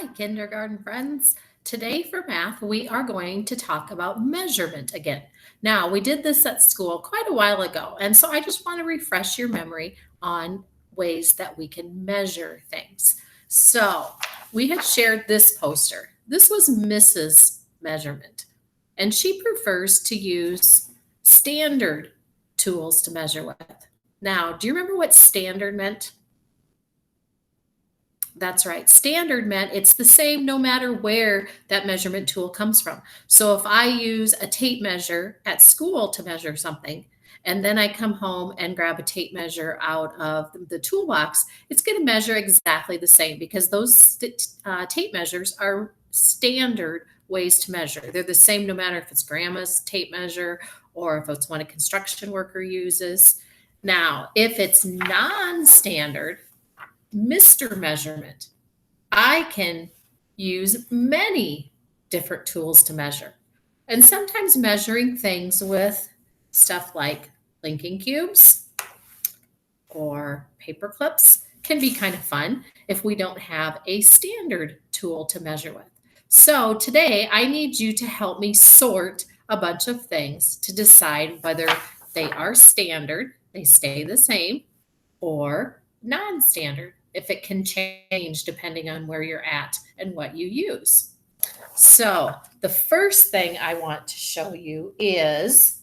Hi, kindergarten friends. Today for math, we are going to talk about measurement again. Now, we did this at school quite a while ago, and so I just want to refresh your memory on ways that we can measure things. So, we had shared this poster. This was Mrs. Measurement, and she prefers to use standard tools to measure with. Now, do you remember what standard meant? That's right. Standard meant it's the same no matter where that measurement tool comes from. So if I use a tape measure at school to measure something, and then I come home and grab a tape measure out of the toolbox, it's going to measure exactly the same because those tape measures are standard ways to measure. They're the same no matter if it's grandma's tape measure or if it's one a construction worker uses. Now, if it's non-standard, Mr. Measurement, I can use many different tools to measure. And sometimes measuring things with stuff like linking cubes or paper clips can be kind of fun if we don't have a standard tool to measure with. So today I need you to help me sort a bunch of things to decide whether they are standard, they stay the same, or non-standard, if it can change depending on where you're at and what you use. So the first thing I want to show you is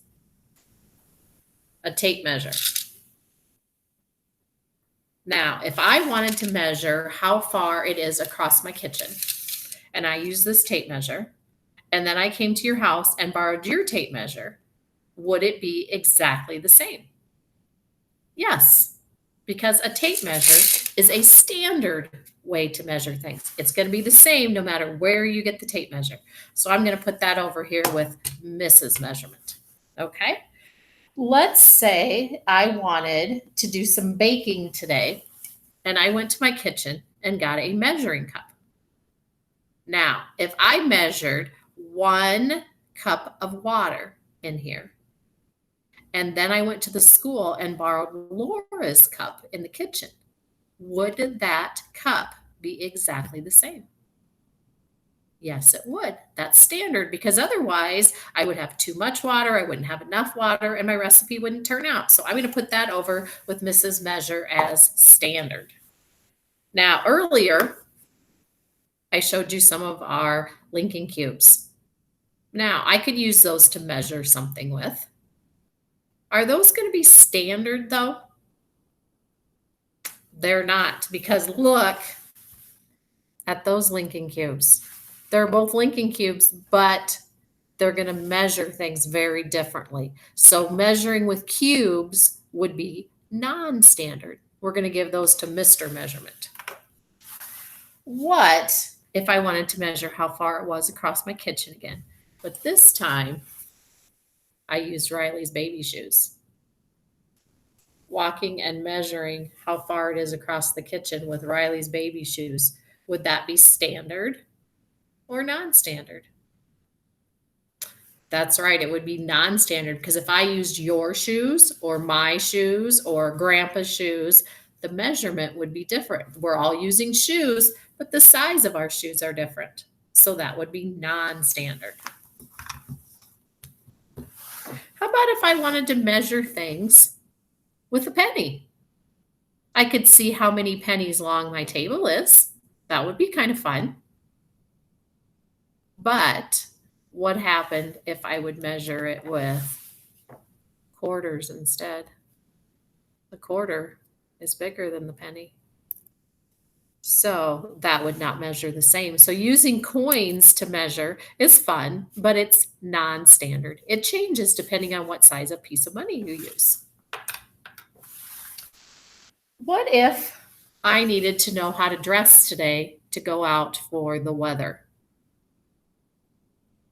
a tape measure. Now, if I wanted to measure how far it is across my kitchen, and I use this tape measure, and then I came to your house and borrowed your tape measure, would it be exactly the same? Yes, because a tape measure is a standard way to measure things. It's going to be the same no matter where you get the tape measure. So I'm going to put that over here with Mrs. Measurement. Okay. Let's say I wanted to do some baking today, and I went to my kitchen and got a measuring cup. Now, if I measured 1 cup of water in here, and then I went to the school and borrowed Laura's cup in the kitchen, would that cup be exactly the same? Yes, it would. That's standard because otherwise I would have too much water, I wouldn't have enough water, and my recipe wouldn't turn out. So I'm going to put that over with Mrs. Measure as standard. Now, earlier, I showed you some of our linking cubes. Now, I could use those to measure something with. Are those going to be standard though? They're not, because look at those linking cubes. They're both linking cubes, but they're going to measure things very differently. So measuring with cubes would be non-standard. We're going to give those to Mr. Measurement. What if I wanted to measure how far it was across my kitchen again? But this time, I used Riley's baby shoes. Walking and measuring how far it is across the kitchen with Riley's baby shoes, would that be standard or non-standard? That's right, it would be non-standard because if I used your shoes or my shoes or grandpa's shoes, the measurement would be different. We're all using shoes, but the size of our shoes are different. So that would be non-standard. How about if I wanted to measure things with a penny? I could see how many pennies long my table is. That would be kind of fun. But what happened if I would measure it with quarters instead? The quarter is bigger than the penny. So that would not measure the same. So using coins to measure is fun, but it's non-standard. It changes depending on what size of piece of money you use. What if I needed to know how to dress today to go out for the weather?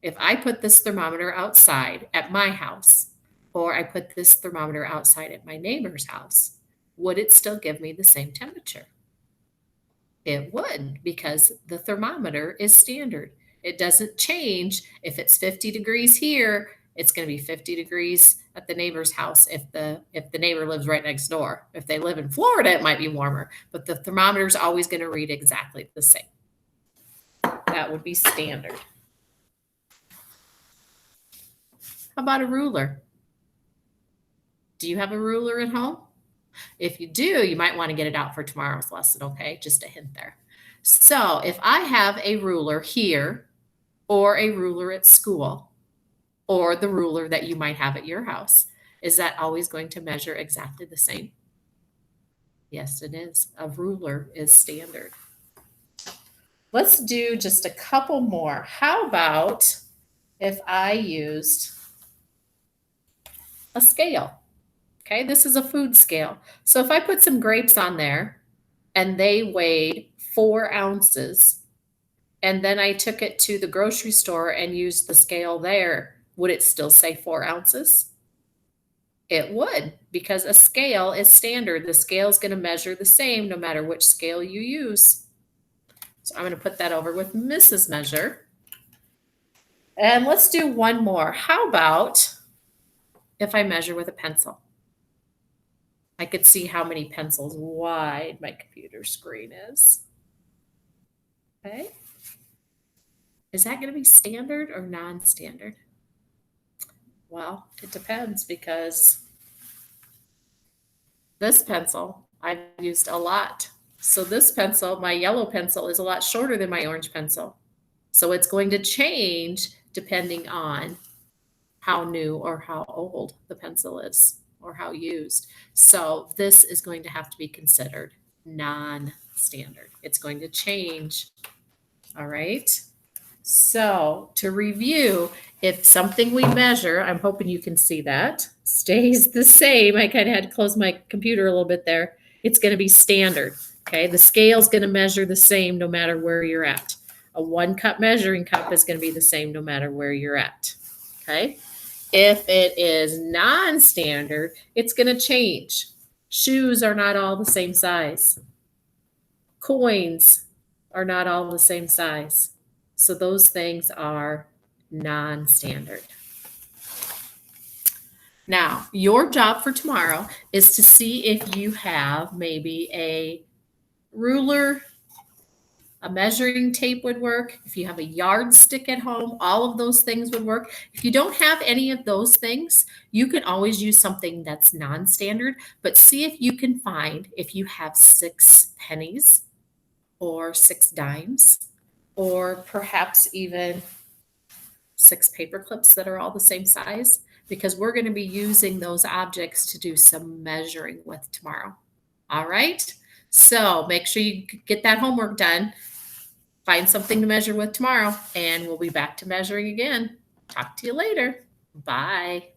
If I put this thermometer outside at my house, or I put this thermometer outside at my neighbor's house, would it still give me the same temperature? It would, because the thermometer is standard. It doesn't change. If it's 50 degrees here, it's going to be 50 degrees at the neighbor's house if the neighbor lives right next door. If they live in Florida, it might be warmer, but the thermometer is always going to read exactly the same. that would be standard. How about a ruler? Do you have a ruler at home? If you do, you might want to get it out for tomorrow's lesson, okay? Just a hint there. So if I have a ruler here, or a ruler at school, or the ruler that you might have at your house, is that always going to measure exactly the same? Yes, it is. A ruler is standard. Let's do just a couple more. How about if I used a scale? Okay, this is a food scale. So if I put some grapes on there and they weighed 4 ounces, and then I took it to the grocery store and used the scale there, would it still say 4 ounces? It would, because a scale is standard. The scale is going to measure the same no matter which scale you use. So I'm going to put that over with Mrs. Measure. And let's do one more. How about if I measure with a pencil? I could see how many pencils wide my computer screen is. Okay. Is that going to be standard or non-standard? Well, it depends, because this pencil I've used a lot. So this pencil, my yellow pencil, is a lot shorter than my orange pencil. So it's going to change depending on how new or how old the pencil is, or how used. So this is going to have to be considered non-standard. It's going to change. All right. So to review, if something we measure, I'm hoping you can see that, stays the same. I kind of had to close my computer a little bit there. It's going to be standard. Okay. The scale is going to measure the same no matter where you're at. A 1-cup measuring cup is going to be the same no matter where you're at. Okay. If it is non-standard, it's going to change. Shoes are not all the same size. Coins are not all the same size. So those things are non-standard. Now, your job for tomorrow is to see if you have maybe a ruler, a measuring tape would work. If you have a yardstick at home, all of those things would work. If you don't have any of those things, you can always use something that's non-standard, but see if you can find if you have 6 pennies or 6 dimes, or perhaps even 6 paper clips that are all the same size, because we're going to be using those objects to do some measuring with tomorrow. All right. So make sure you get that homework done. Find something to measure with tomorrow, and we'll be back to measuring again. Talk to you later. Bye.